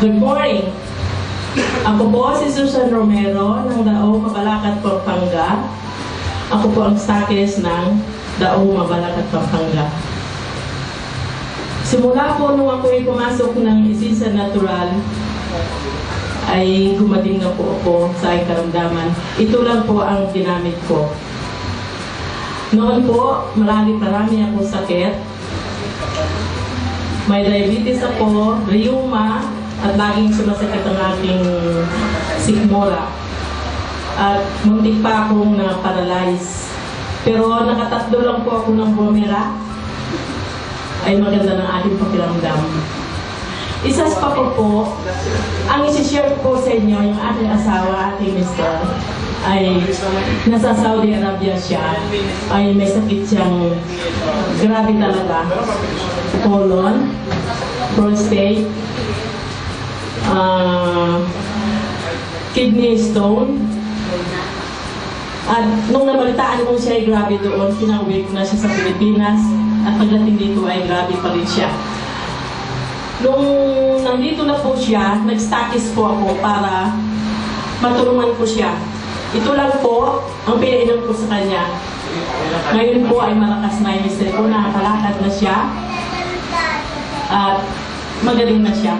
Good morning. Ako po si Susan Romero ng Dao, Mabalacat, Pampanga. Ako po ang stakes ng Dao, Mabalacat, Pampanga. Simula po nung ako'y pumasok ng Isinsa Natural, ay gumaling na po ako sa aking karamdaman. Ito lang po ang ginamit ko. Noon po, marami akong sakit. May diabetes ako, rheuma, at laging sumasakit ang aking sikmura. At muntik pa akong na-paralyze. Pero nakatatlo lang po ako ng bumira, ay maganda ng aking pakiramdam. Isas pa po, ang isi-share ko sa inyo, yung aking asawa, aking mister, ay nasa Saudi Arabia siya, ay may sakit siyang grabe talaga. Colon, prostate, kidney stone. At nung nabalitaan ko siya ay grabe doon, pinauwi ko na siya sa Pilipinas at pagdating dito ay grabe pa rin siya. Nung nandito na po siya, nag-stakis po ako para matulungan ko siya. Ito lang po ang pinainom ko sa kanya. Ngayon po ay malakas na yung mister ko, nakakalakad na siya at magaling na siya.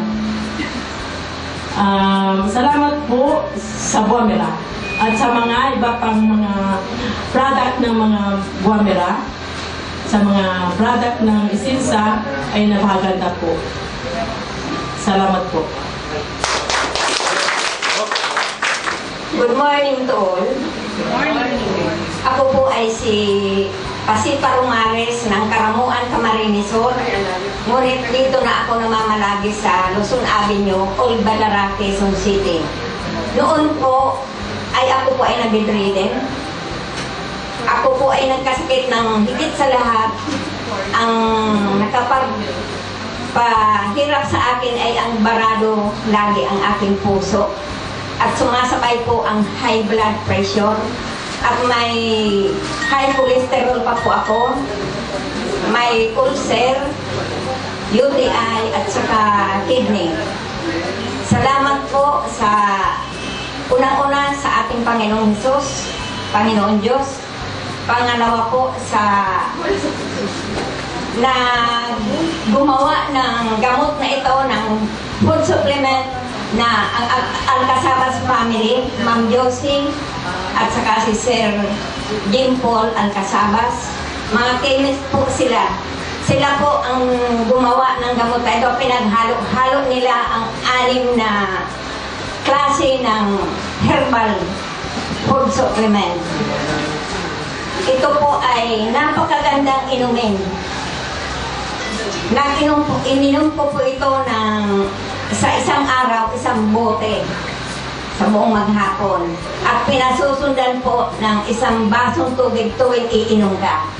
Salamat po sa Buamera at sa mga iba pang mga product ng mga Buamera, sa mga product ng Isinsa ay napakaganda po. Salamat po. Good morning to all. Good morning. Ako po ay si Pasipa Romales ng Karamuan, Camarines Sur. Ngunit dito na ako namamalagi sa Luzon Avenue, Old Balara, Quezon City. Noon po ay ako po ay nag-bedridden. Ako po ay nagkasakit ng higit sa lahat. Ang nakapagpahirap sa akin ay ang barado lagi ang aking puso. At sumasabay po ang high blood pressure. At may high cholesterol pa po ako. May ulcer, UTI at saka kidney. Salamat po sa unang-una sa ating Panginoong Hesus, Panginoon Diyos. Pangalawa po sa na gumawa ng gamot na ito, ng food supplement na ang Alcazabas family, Ma'am Josie at saka si Sir Jim Paul Alcazabas. Mga chemist po sila. Sila po ang gumawa ng gamot na ito. Pinaghalo-halo nila ang 6 na klase ng herbal food supplement. Ito po ay napakagandang inumin. Ininom po ito ng sa isang araw, isang bote sa buong maghapon. At pinasusundan po ng isang basong tubig tuwing iinom ka.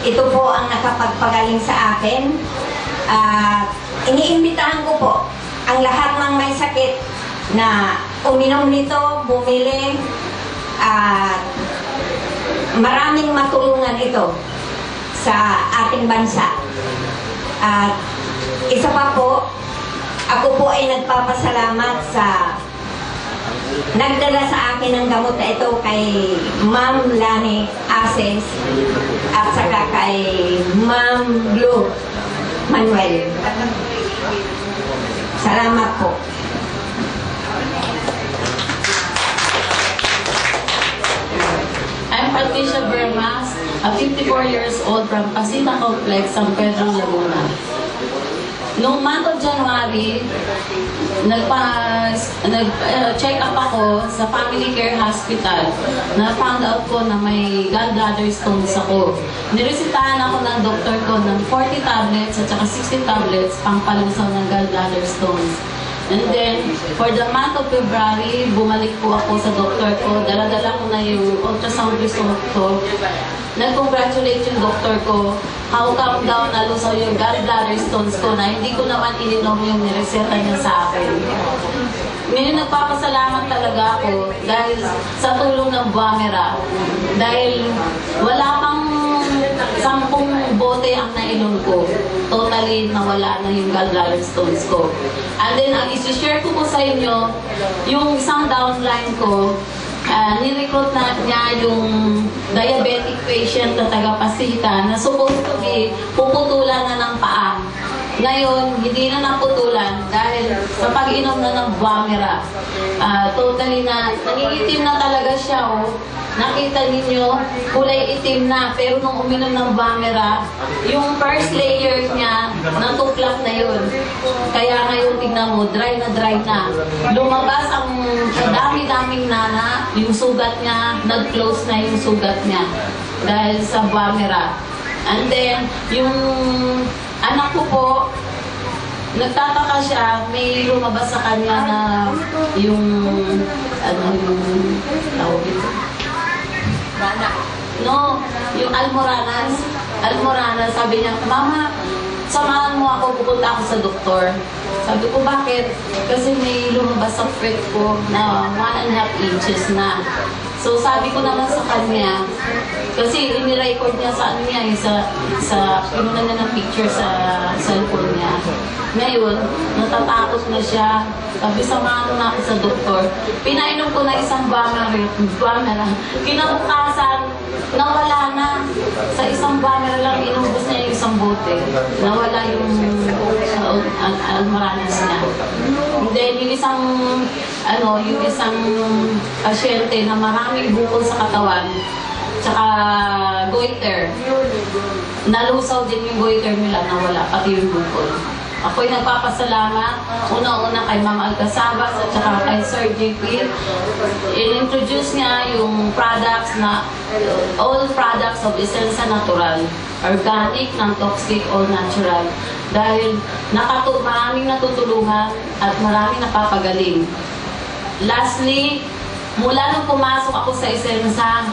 Ito po ang nakapagpagaling sa akin. Iniimbitahan ko po ang lahat ng may sakit na uminom nito, bumili, at maraming matulungan ito sa ating bansa. At isa pa po, ako po ay nagpapasalamat sa nagdala sa akin ng gamot na ito kay Ma'am Lani Ases at saka kay Ma'am Blue Manuel. Salamat po. I'm Patricia Bermas, a 54 years old from Pasita Complex, San Pedro, Laguna. Noong month of January, nag-check up ako sa Family Care Hospital. Na-found out ko na may gallbladder stones ako. Niresitahan ako ng doktor ko ng 40 tablets at saka 60 tablets pang palusaw ng gallbladder stones. And then, for the month of February, bumalik po ako sa doktor ko. Dala-dala ko na yung ultrasound result ko. Nag-congratulate yung doktor ko. How come daw nalusaw yung gallbladder stones ko na hindi ko naman ininom yung nireseta niya sa akin. Ngayon nagpapasalamat talaga ako dahil sa tulong ng Buamera. Dahil wala pang 10 bote ang nainom ko. Totally nawala na yung gallbladder stones ko. And then, ang isi-share ko po sa inyo, yung isang downline ko, nirecruit na niya yung diabetic patient na taga-Pasita na supposed to be puputulan na ng paa. Ngayon, hindi na naputulan dahil sa pag-inom na ng Bumera. Totally na, nangingitim na talaga siya, oh. Nakita ninyo, kulay itim na, pero nung uminom ng Bumera, yung first layer niya, natuklap na yun. Kaya ngayon, tingnan mo, dry na. Lumabas ang dami-daming nana, yung sugat niya, nag-close na yung sugat niya dahil sa Bumera. And then, yung anak ko po, nagtataka siya, may lumabas sa kanya na yung, yung tawag ito? No, yung Almoranas. Almoranas, sabi niya, Mama, samahan mo ako, pupunta ako sa doktor. Sabi ko, bakit? Kasi may lumabas sa feet ko na 1.5 inches na. So sabi ko naman sa kanya, kasi inirecord niya sa ano niya, pinunan niya ng picture sa cellphone niya. Ngayon, natatakot na siya. Sabi, samahan na ako sa doktor. Pinainom ko na isang Bumera. Kinabukasan, nawala na. Sa isang Bumera lang, inubos niya yung isang bote. Nawala yung Almoranas niya. And then, yung isang pasyente na maraming bukol sa katawan, tsaka goiter. Nalusaw din yung goiter nila, nawala, pati yung bukol. Ako'y nagpapasalamat, una-una kay Ma'am Alcazabas at saka kay Sir JP. In-introduce niya yung products na, all products of Essensa Natural, organic, non-toxic, all natural. Dahil maraming natutulungan at maraming napapagaling. Lastly, mula nung pumasok ako sa Essensa,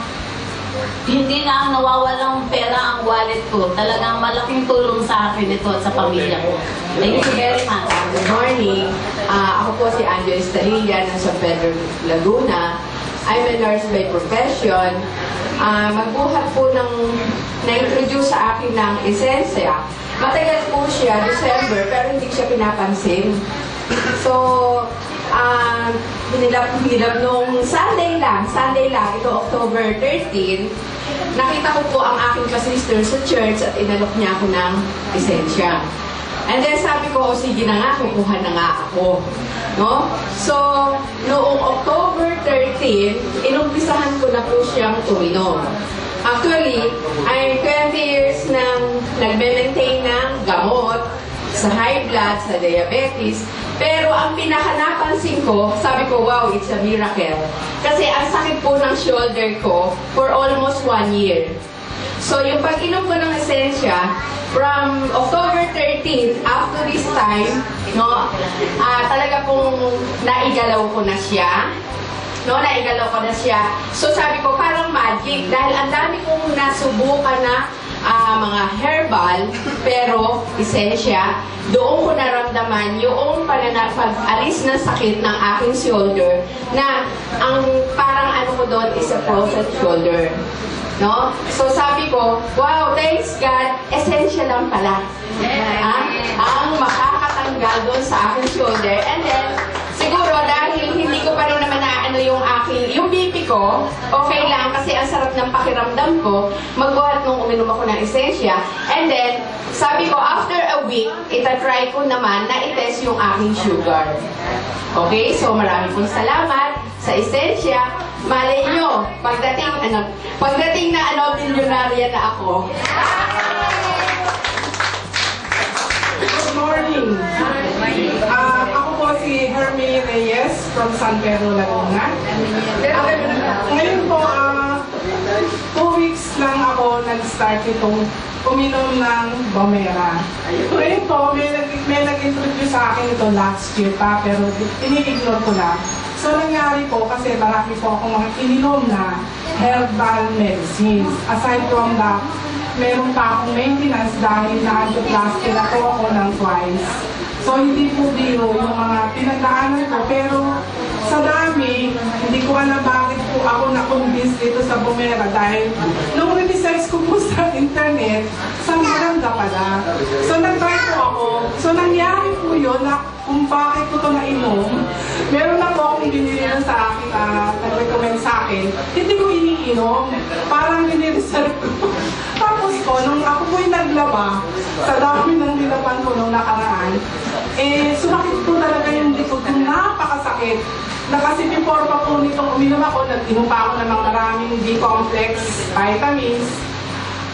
hindi na nawawalang pera ang wallet ko. Talagang malaking tulong sa akin ito at sa pamilya ko. Thank you very much. Good morning. Ako po si Angel Estarilla ng San Pedro, Laguna. I'm a nurse by profession. Magbuhat po na-introduce sa akin ng Essensa. Matagal po siya, December, pero hindi siya pinapansin. So, hinilap nung Sunday lang, ito October 13, nakita ko po ang aking ka-sister sa church at inalok niya ako ng Essensa. And then sabi ko, sige na nga, kukuha na nga ako. No? So, noong October 13, inumpisahan ko na po siyang uminom. Actually, I'm 20 years nang nagme-maintain ng gamot sa high blood, sa diabetes. Pero ang pinaka-napansin ko, sabi ko, wow, it's a miracle. Kasi ang sakit po ng shoulder ko for almost 1 year. So, yung pag-inom ko ng Essensa, from October 13, up to this time, no, talaga pong naigalaw ko na siya. No, naigalaw ko na siya. So, sabi ko, parang magic. Dahil ang dami kong nasubukan na mga herbal, pero Essensa, doon ko naramdaman yung pag-alis ng sakit ng aking shoulder na ang parang ano ko doon is a frozen shoulder. No? So sabi ko, wow, thanks God, Essensa lang pala. Ang makakatanggal doon sa aking shoulder. And then, siguro dahil hindi ko pa rin naman naano yung BP ko, okay lang kasi ang sarap ng pakiramdam ko, magbuhat nung uminom ako ng Essensa. And then, sabi ko, after a week, itatry ko naman na itest yung aking sugar. Okay? So, marami pong salamat sa Essensa. Malay nyo, pagdating na milyonarya na ako. Good morning. Ako po si Hermie Reyes from San Pedro, Laguna. Ngayon po, 2 weeks lang ako nag-start itong uminom ng Bumera. Ngayon po, may nag-introduce sa akin ito last year pa, pero ini-ignore ko lang. So, nangyari po, kasi marami po akong mga ininom na herbal medicines. Aside from that, meron pa akong maintenance dahil na-angioplasty na po ako ng twice. So, hindi po biro yung mga pinagdaanan ko. Pero, sa dami, hindi ko alam bakit po ako na-convince dito sa Bumera dahil nung in-research ko po sa internet, Samburanga pala. So nag-try po ako. So nangyari po yun na kung bakit ko ito nainom, meron na po akong binili na sa akin, nag-recommend sa akin, hindi ko iniinom. Parang binireserve ko. Tapos po, nung ako po yung naglaba, sa dami ng nilaban ko nung nakaraan, sumakit po talaga yung likod ko, napakasakit. Na kasi before pa po nitong uminom ako, nag-inom pa ako ng mga maraming B-complex, vitamins.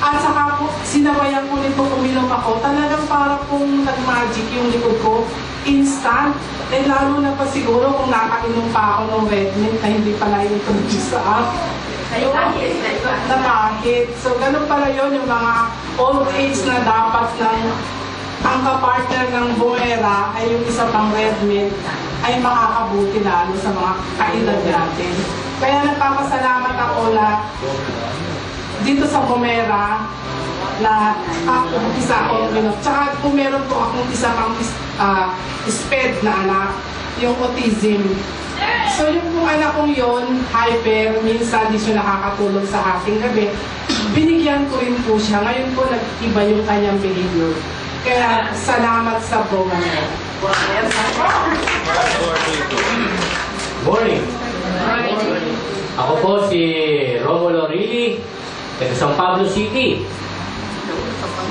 At saka po, sinabayan po nitong uminom ako, talagang para pong nag-magic yung likod ko. Instant. Lalo na pa siguro kung nakainom pa ako ng red mint na hindi pala yung produce sa akin. Napahit. So, ganun pala yun yung mga old age na dapat ng ang kapartner ng Bumera ay yung isa pang red mint ay makakabuti lalo sa mga kaedad natin. Kaya nagpapasalamat ako na dito sa Bumera na isa akong uminom. Tsaka kung meron po akong isa pang SPED na anak, yung autism. So yung pong anak kong yun, hyper, minsan di siya nakakatulog sa ating gabi, binigyan ko rin po siya. Ngayon po nag-iba yung kanyang behavior. Kaya salamat sa Bumera. Morning. Ako po si Romulo Rilly, taga San Pablo City.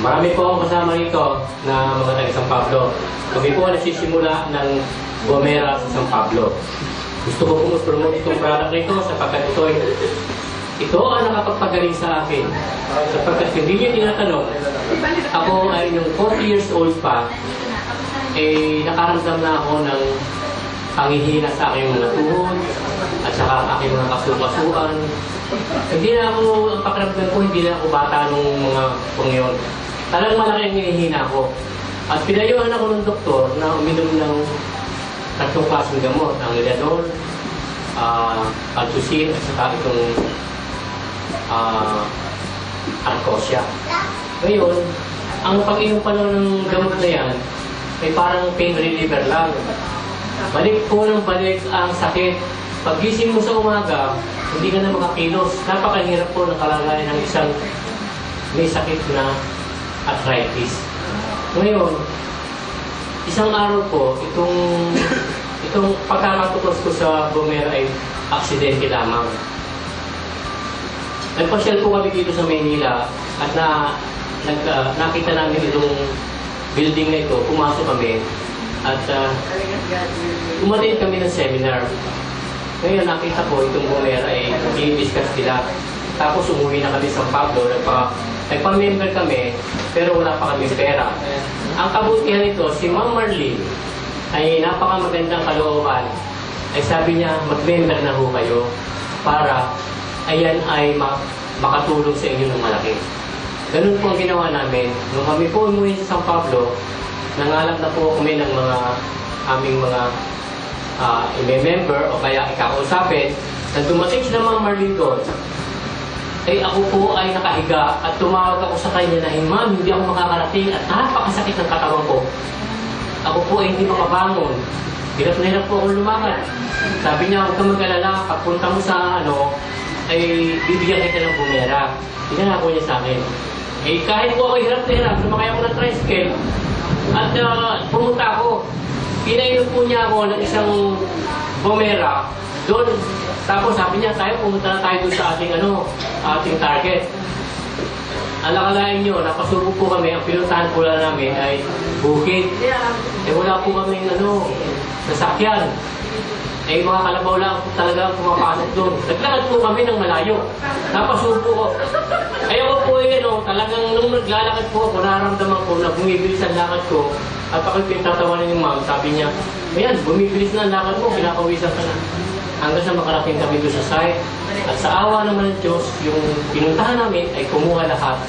Marami po akong kasama rito na mga taga San Pablo. Kami po nagsisimula ng Bumera sa San Pablo. Gusto ko pong promote itong product nito sapagkat ito ang nakapagpagaling sa akin. Sapagkat hindi niyo tinatanong, ako ay yung 40 years old pa, nakaramdam na ako ng panghihina sa aking mga tuhod at saka aking mga kasukasuan. Hindi na ako, ang pakiramdam ko, hindi na ako bata nung mga pangyon. Talagang malaki ang hinihina ko. At pinayuhan ako ng doktor na uminom ng tatlong klaseng gamot, ang Liladol, Altusin, at saka itong Arcosia. Ngayon, ang pag-inom pa ng gamot na yan ay parang pain reliever lang. Balik po ng balik ang sakit. Pag-gising mo sa umaga, hindi ka na makakilos. Napakahirap po ng kalagayan ng isang may sakit na arthritis. Ngayon, isang araw po, itong pagkakatukos ko sa Bumera ay aksidente lamang. Nagpasyal po kami dito sa Maynila at nakita namin itong building na ito, pumasok kami at umattend kami ng seminar. Ngayon nakita ko itong Bumera ay i-discuss sila. Tapos umuwi na kami sa San Pablo, nagpa-member kami pero wala pa kami pera. Ang kabutihan nito, si Ma'am Marlene ay napakamagandang kalooban. Ay sabi niya, mag-member na ho kayo para ayan ay makatulong sa inyo ng malaki. Ganun po ang ginawa namin. Nung kami po umuwi sa San Pablo, nangalap na po kami ng mga aming mga i-member o kaya ikakausapin. Nang dumating si Ma'am Marlene doon, ay ako po ay nakahiga at tumawag ako sa kanya na, Ma'am, hindi ako makakarating at napakasakit ng katawan ko. Ako po ay hindi makabangon. Hirap na hirap po akong lumakad. Sabi niya, huwag kang mag-alala, pagpunta mo sa ay bibigyan kita ng Bumera. Pinangako niya sa akin. Kahit po ako hirap na hirap, lumakay ako ng tricycle at pumunta ako. Pinainom po niya ako ng isang Bumera doon. Tapos sabi niya, pumunta na tayo doon sa ating target. Alakalain nyo, napasubo po kami, ang pinuntahan po lang namin ay bukid. Wala po kami sasakyan. Mga kalabaw lang talaga pumapasok doon. Naglakad po kami ng malayo. Napasubo ko. Ako po talagang nung naglalakad po ako, nararamdaman ko na bumibilis ang lakad ko. At ako'y pinatatawanan yung ma'am, sabi niya, ayan, bumibilis na ang lakad mo, pinakawisan ka na. Hanggang sa makarating kami doon sa site. At sa awa naman ng Diyos, yung pinuntahan namin ay kumuha lahat.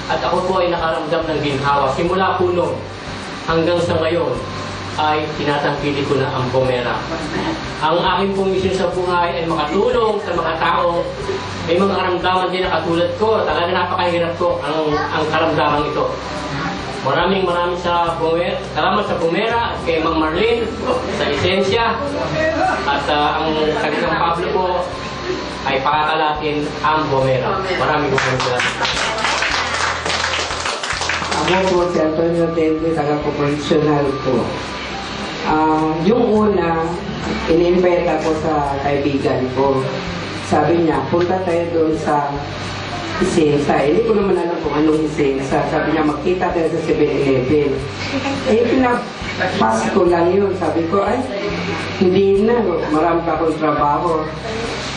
At ako po ay nakaramdam ng ginhawa. Simula po noon hanggang sa ngayon ay tinatangkili ko na ang Bumera. Ang aking pong mission sa buhay ay makatulong sa mga tao. May mga karamdaman din na katulad ko. Talaga napakahirap ko ang karamdaman ito. Maraming sa Bumera. Salamat sa Bumera at kay Ma'am Marlene sa Esensya. At ang taga San Pablo po, ay pakakalatin ang Bomera. Maraming salamat. Ako po si Antonio Tente, taga-proportional po. Yung una, in-invite ako sa kaibigan ko. Sabi niya, punta tayo doon sa Isensa. Hindi ko naman alam kung anong Isensa. Sabi niya, magkita tayo sa 7-Eleven. Pinapasok ko lang yun. Sabi ko, ay, hindi na. Marami pa akong trabaho.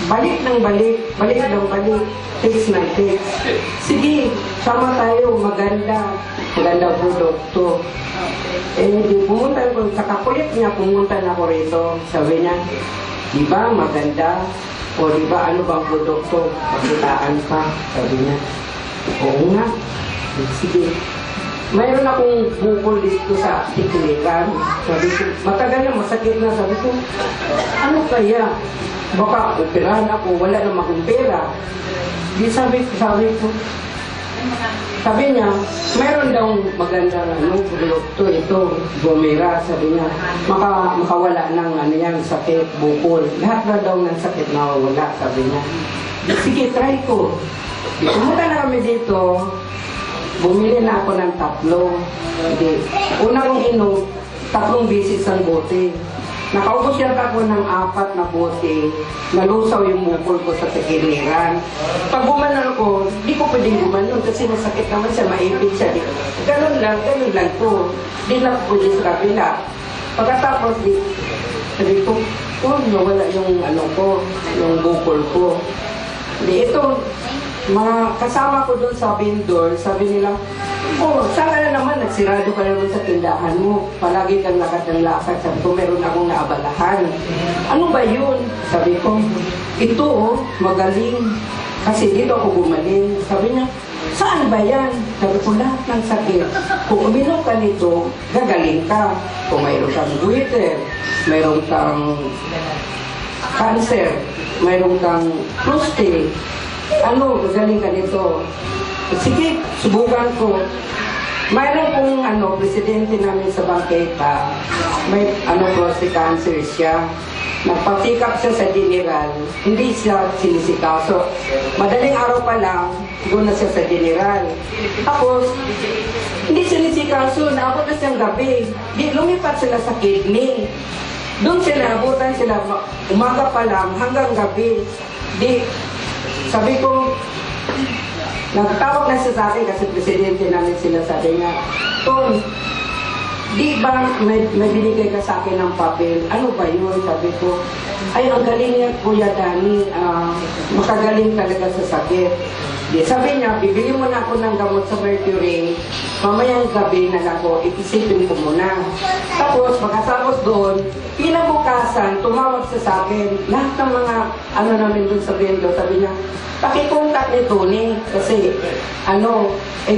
Balik ng balik. Balik ng balik. Text na text. Sige, sama tayo. Maganda. Maganda produkto. Di pumunta ko. Sa kakulit niya, pumunta na ako rito. Sabi niya, di ba maganda? O di ba ano bang produkto? Pakitaan pa. Sabi niya, oo nga. Sige. Mayroon akong bukol dito sa tiklikan. Sabi ko, matagal na, masakit na. Sabi ko, ano kaya? Baka operahan ako, wala na akong pera. Di sabi ko, sabi niya, mayroon daw maganda produkto ito, Bomera. Sabi niya, makawala ng yan, sakit, bukol. Lahat na daw ng sakit nawawala, sabi niya. Sige, try ko. Di pumunta na kami dito, bumili na ako ng 3. Una kong inom, 3 bisis ang bote. Nakaubos yata ako ng 4 na bote. Nalusaw yung bukol ko sa tekiliran. Pag gumanon ko, di ko pwedeng gumanon kasi masakit naman siya, maipit siya. Ganun lang to. Di na pwede sa kabila. Pagkatapos, sabi ko, nawala yung yung bukol ko. Ito, mga kasama ko doon sa vendor, sabi nila, sana naman, nagsirado ka naman sa tindahan mo. Palagi kang lakad ng lakad. Sabi ko, meron akong naabalahan. Ano ba yun? Sabi ko, ito magaling. Kasi dito ako gumaling. Sabi niya, saan ba yan? Sabi ko, lahat ng sakit. Kung uminom ka nito, gagaling ka. Kung mayroon kang goiter, mayroon kang cancer, mayroon kang prostate, gagaling ka nito. Sige, subukan ko. Mayroon pong presidente namin sa bangketa, may prostate cancer siya. Nagpatikap siya sa general, hindi siya sinisikaso. Madaling araw pa lang, doon na siya sa general. Tapos, hindi sinisikaso, naabot na siyang gabi. Di, lumipat sila sa kidney. Doon sila, abutan sila, umaga pa lang, hanggang gabi. Di, sabi ko, nagtawag na siya sa akin kasi presidente namin sila, sabi niya, Ton, di ba may binigay ka sa akin ng papel? Ano ba yun? Sabi ko, ay, ang galing niya, Kuya Dani, makagaling talaga sa sakit. Di, sabi niya, bibili mo na ako ng gamot sa Mercury, mamayang gabi na ako, ipisipin ko muna. Tapos, pagkatapos doon, pinabukasan, tumawag siya sa akin, lahat ng mga namin doon sa vendor, sabi niya, pakikontak ni Tony kasi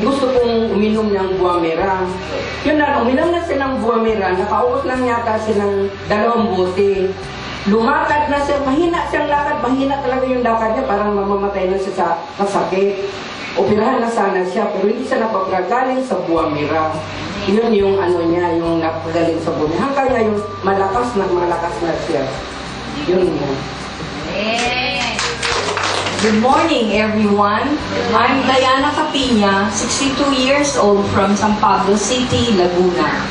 gusto kong uminom ng Bomera. Yun na, uminom na siya ng Bomera, nakaubos lang yata siya ng 2 bote. Lumakad na siya, mahina siyang lakad, mahina talaga yung lakad niya, parang mamamatay na siya sa kasakit. Operahan na sana siya, pero hindi siya napagagaling sa Bomera. Yun yung niya, yung napagaling sa Bomera. Hanggang ngayon, malakas na siya. Yun yan. Good morning, everyone. I'm Diana Capina, 62 years old from San Pablo City, Laguna.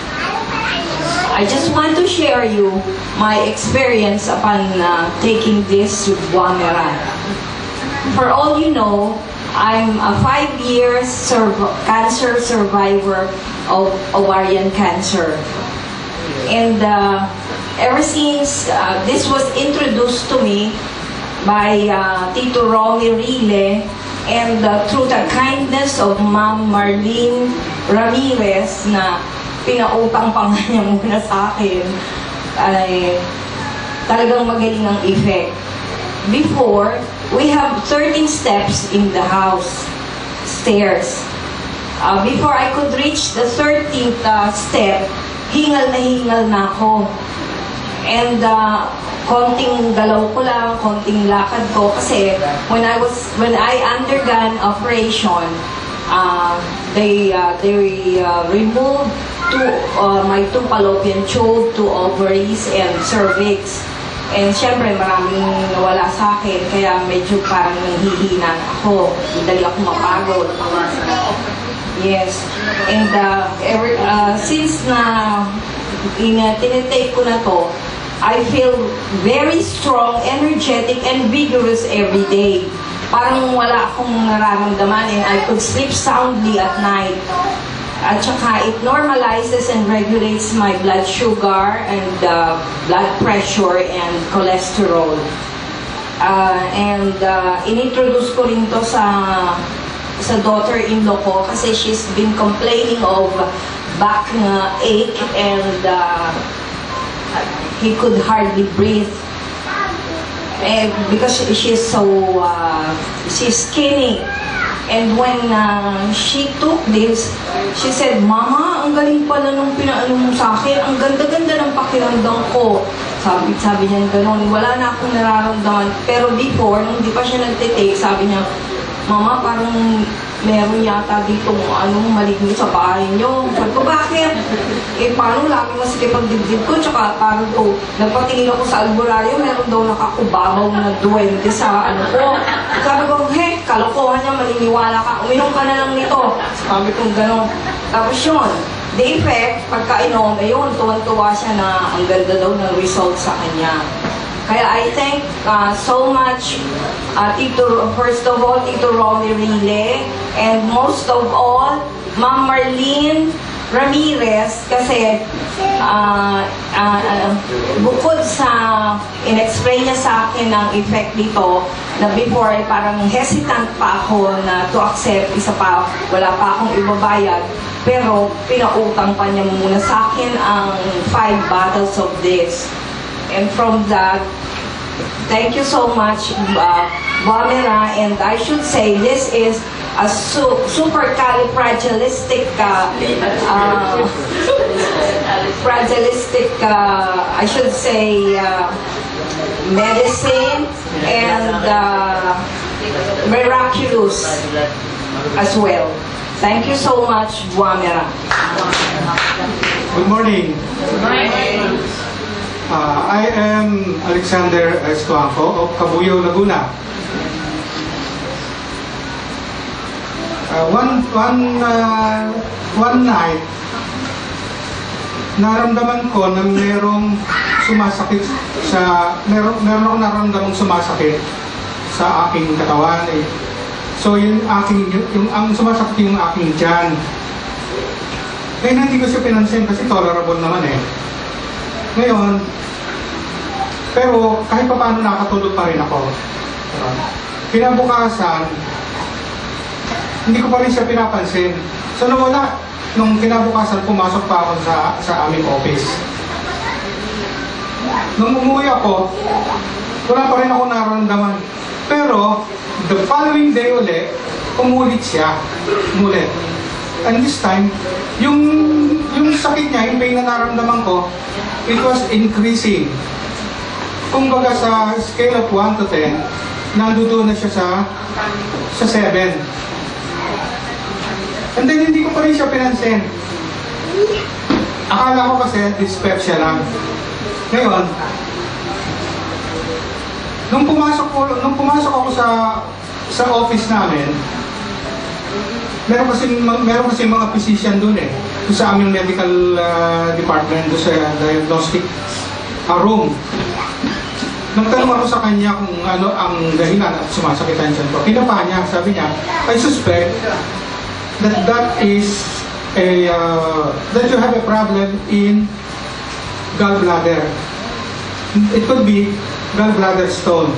I just want to share you my experience upon taking this with Bomera. For all you know, I'm a 5 years cancer survivor of ovarian cancer. And ever since this was introduced to me by Tito Romy Rile, and through the kindness of Ma'am Marlene Ramirez na pinautang pa nga niya muna sa akin, ay talagang magaling ang effect. Before, we have 13 steps in the house, stairs. Before I could reach the 13th step, hingal na ako. And konting galaw ko lang, konting lakad ko kasi when I undergone operation, they removed my 2 fallopian tube, 2 ovaries, and cervix. And syempre, maraming nawala sa akin, kaya medyo parang nanghihina ako. Dali ako mapagod. Yes. And since na tinitake ko na to, I feel very strong, energetic, and vigorous every day. Parang wala akong nararamdaman and I could sleep soundly at night. At saka it normalizes and regulates my blood sugar and blood pressure and cholesterol. Inintroduce ko rin to sa daughter-in-law ko kasi she's been complaining of back ache and he could hardly breathe. Because she's skinny. And when she took this, she said, "Mama, ang galing pala nung pinaano mo sa akin. Ang ganda-ganda ng pakiramdam ko." Sabi niya gano'n. Wala na akong nararamdaman. Pero before, nung di pa siya nagtitake, sabi niya, "Mama, parang meron yata dito maligno sa bahay niyo." Sabi ko, "Bakit?" Paano lagi masikip ang dibdib ko, tsaka parang to, nagpatingin ako sa albularyo, meron daw nakakubabaw na duwende sa ko. Sabi ko, kalokohan niya, maniniwala ka, uminom ka na lang nito. Sabi ko, gano'n. Tapos yun, the effect, pagkainom, ayun, tuwan-tuwa siya na ang ganda daw ng result sa kanya. Kaya I thank so much, first of all, Tito Romy Rile, and most of all, Ma'am Marlene Ramirez, kasi bukod sa in-explain niya sa akin ang effect nito, na before ay parang hesitant pa ako na to accept, isa pa, wala pa akong ibabayad, pero pinautang pa niya muna sa akin ang 5 bottles of this. And from that, thank you so much, Wamera, and I should say this is a supercalifragilistic I should say medicine and miraculous as well. Thank you so much, Wamera. Good morning. Good morning. I am Alexander Estuanco of Cabuyao, Laguna. One night, naramdaman ko na merong sumasakit meron akong naramdamang sumasakit sa aking katawan. So ang sumasakit yung aking tiyan. Hindi ko siya pinansin kasi tolerable naman Ngayon, pero kahit pa paano nakatulog pa rin ako. Kinabukasan, hindi ko pa rin siya pinapansin. So nung kinabukasan, pumasok pa ako sa aming office. Nung umuwi ako, wala pa rin ako nararamdaman. Pero, the following day ulit, umulit siya. Umulit. And this time, yung sakit niya, yung pain na naramdaman ko, it was increasing. Kung baga sa scale of 1 to 10, nandoon na siya sa 7. And then hindi ko pa rin siya pinansin. Akala ko kasi dyspepsia lang. Ngayon, nung pumasok ako sa office namin, meron kasi mga physician doon sa aming medical department, doon sa diagnostic room. Nagtanong ako sa kanya kung ano ang dahilan at sumasakitan siya ko. Pinapa niya, sabi niya, I suspect that you have a problem in gallbladder. It could be gallbladder stone.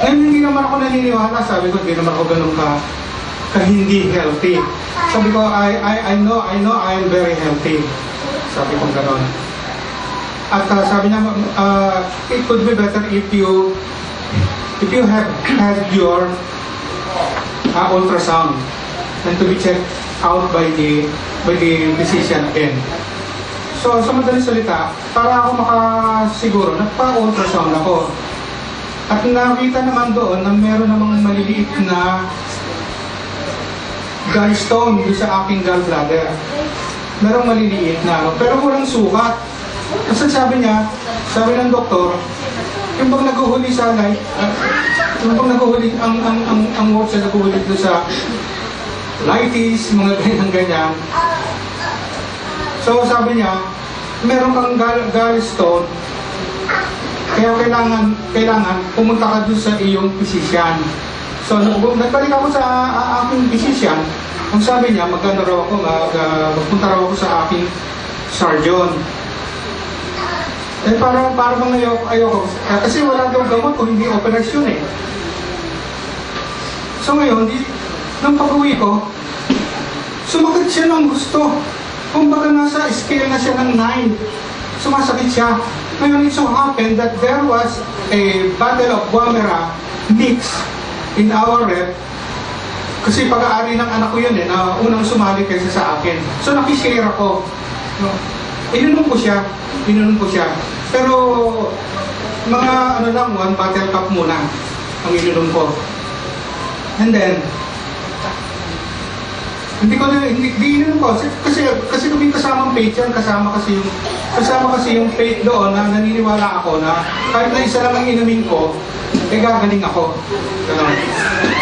Ngayon hindi naman ako naniniwala, sabi ko hindi naman ako ganun ka hindi healthy. Sabi ko, I know I am very healthy. Sabi ko gano'n. At sabi niya, it could be better if you have had your ultrasound and to be checked out by the physician again. So sa madaling salita, para ako makasiguro, nagpa-ultrasound ako. At nakita naman doon na meron namang maliliit na gallstone doon sa aking gallbladder. Merong maliliit na, pero walang sukat. Kasi sabi ng doktor, yung bang naguhuli sa light, yung bang naguhuli, ang words na naguhuli doon sa lighties, mga ganyan-ganyan. So sabi niya, meron kang gallstone, kaya kailangan pumunta ka doon sa iyong physician. So nagbalik ako sa aking physician. Ang sabi niya, magpunta raw ako sa aking surgeon. Eh para bang ayoko. Kasi wala daw gamot kung hindi operasyon eh. So ngayon, nang pag-uwi ko, sumakit siya ng gusto. Kumbaga nasa scale na siya ng 9. Sumasakit siya. Ngayon, it so happened that there was a Battle of Guamera mix in our rep. Kasi pag-aari ng anak ko yun eh, na unang sumali kaysa sa akin. So nakishare ako. Ininom ko siya. Pero mga one battle cup muna ang ininom ko. And then, hindi ininom ko kasi kung kasamang faith yan, kasama kasi yung faith doon na naniniwala ako na kahit na isa lang ang inumin ko, gagaling ako. Ganun.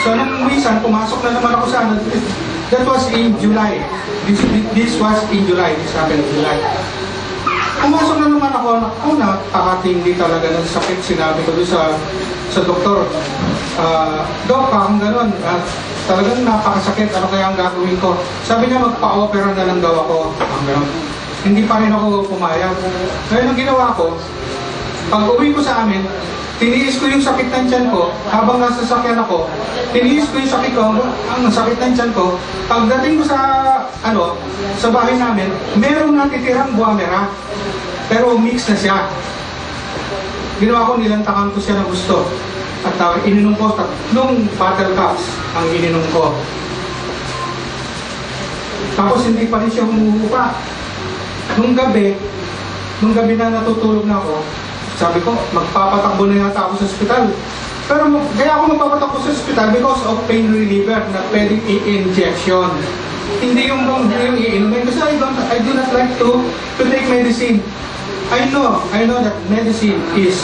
So nung minsan, pumasok na naman ako sa that was in July. This was in July. This happened in July. Pumasok na naman ako, nakakatindi talaga ng sakit. Sinabi ko doon sa doktor, Dok, akong gano'n. Talagang napakasakit. Ano kaya ang gagawin ko? Sabi niya, magpa-opera na lang daw ako. Hindi pa rin ako pumayag. Ngayon ang ginawa ko, pag uwi ko sa amin, tiniis ko yung sakit ng tiyan ko. Habang nasa sakyan ako, tiniis ko yung sakit ko, ang sakit ng tiyan ko. Pagdating ko sa bahay namin, merong natitirang Guamera. Pero mix na siya. Ginawa ko, nilantakan ko siya ng gusto. At ininom ko, 3 battle cups ang ininom ko. Tapos hindi pa rin siya humuhupa. Nung gabi na natutulog na ako, sabi ko, magpapatakbo na yata ako sa ospital. Pero kaya ako magpapatakbo sa ospital because of pain reliever na pwedeng i-injection. Hindi yung iinumin. Kasi I do not like to take medicine. I know that medicine has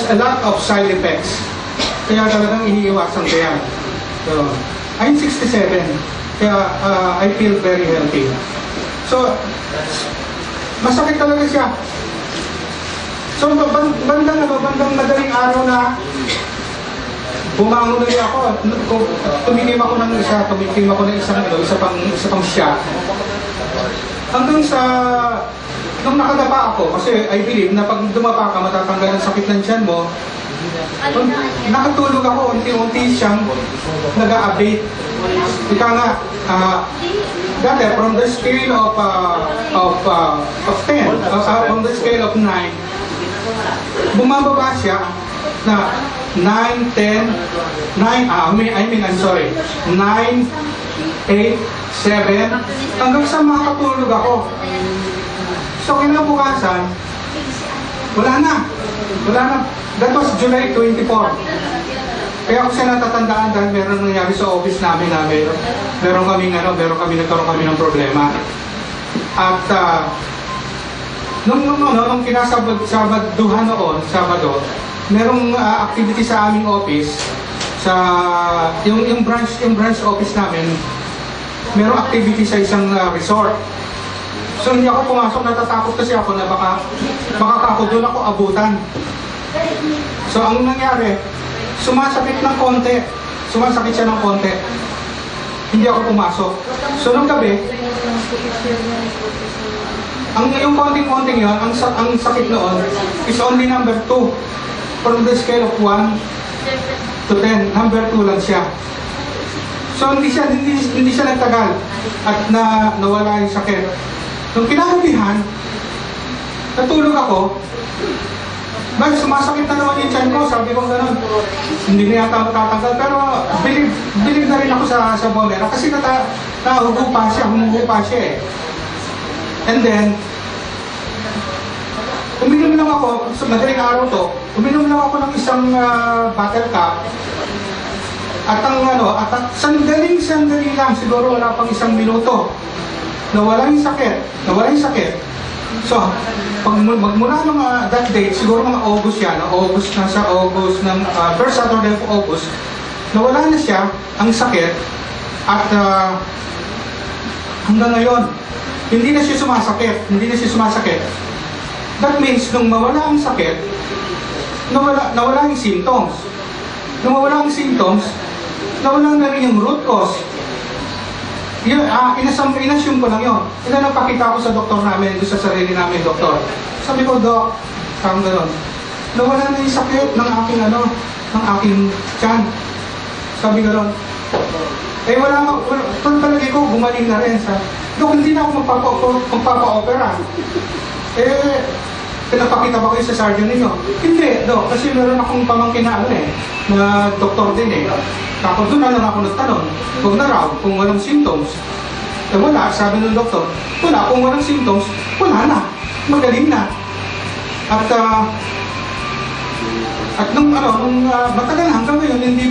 a lot of side effects. Kaya talagang iniiwasan ko yan. So, I'm 67. Kaya I feel very healthy. So, masakit talaga siya. So, bandang madaling araw na bumangon ulit ako. Tumikim ako ng isa pang shot. Hanggang sa nung nakadapa ako, kasi I believe na pag dumapa ka, matatanggal ang sakit ng tiyan mo. Nakatulog ako, unti-unti siyang nag-a-update. Ika nga, dati, from the scale of 10, from the scale of 9, bumababa siya na 9, 10, 9, I'm sorry, 9, 8, 7, hanggang sa makatulog ako. So kinabukasan, wala na. That was July 24. Kaya ako siya natatandaan dahil meron nangyari sa office namin na meron kami nagkaroon kami ng problema. At nung kinasabaduhan noon, Sabado, merong activity sa aming office, sa yung branch office namin, merong activity sa isang resort. So hindi ako pumasok, natatakot kasi ako na baka ako doon ako abutan. So ang nangyari, sumasakit siya ng konti. Hindi ako pumasok. So nung gabi, yung konting-konting yun, ang sakit noon is only number 2. From the scale of 1 to 10, number 2 lang siya. So hindi siya nagtagal at nawala yung sakit. Nung kinagabihan, natulog ako, dahil sumasakit na naman yung tiyan ko, sabi ko gano'n, hindi na yata matatanggal, pero believe na rin ako sa Guamera kasi humuhupa siya eh. And then, uminom lang ako, madaling araw to, uminom lang ako ng isang battle cup, at sandali lang, siguro wala pang 1 minuto, nawala yung sakit. So, magmula mga that date, siguro mga August yan, August na sa August, ng first Saturday of August, nawala na siya, ang sakit, at hanggang ngayon, hindi na siya sumasakit. That means, nung mawala ang sakit, nawala yung symptoms. Nung mawala ang symptoms, nawala na rin yung root cause. Yun, inassume ko lang yun. Nagpakita ko sa doktor namin, sa sarili namin, doktor. Sabi ko, Dok, parang gano'n, nawala na yung sakit ng aking tiyan. Sabi gano'n, palagi ko, gumaling na rin sa, Dok, hindi na ako magpapa-opera. Pinapakita ba kayo sa surgeon ninyo? Hindi, Dok, kasi meron akong pamangkin na doktor din Tapos doon na lang ako nagtanong, huwag na raw kung walang symptoms. Wala, sabi ng doktor, wala, kung walang symptoms, wala na, magaling na. At nung matagal hanggang ngayon, hindi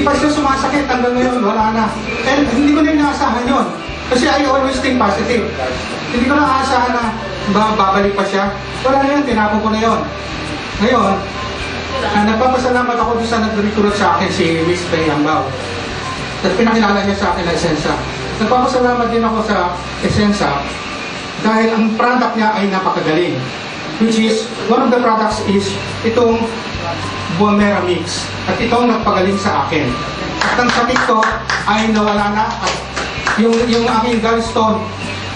pa siya sumasakit hanggang ngayon, wala na. And hindi ko na inaasahan yun. Kasi I always think positive. Hindi ko na aasahan na babalik pa siya. Wala na yun, tinapon ko na yun. Ngayon, nagpapasalamat ako doon sa nag-recruit sa akin, si Miss Faye Ambao. At pinakilala niya sa akin na Essensa. Nagpapasalamat din ako sa Essensa dahil ang product niya ay napakagaling. Which is, one of the products is itong Buamera Mix. At itong nagpagaling sa akin. At ang sakit ko ay nawala na. At yung aking gallstone,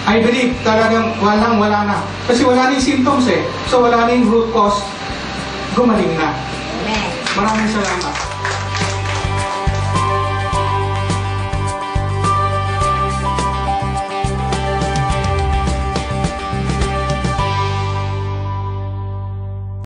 I believe talagang wala na. Kasi wala na yung symptoms So wala na yung root cause. Gumaling na. Maraming salamat.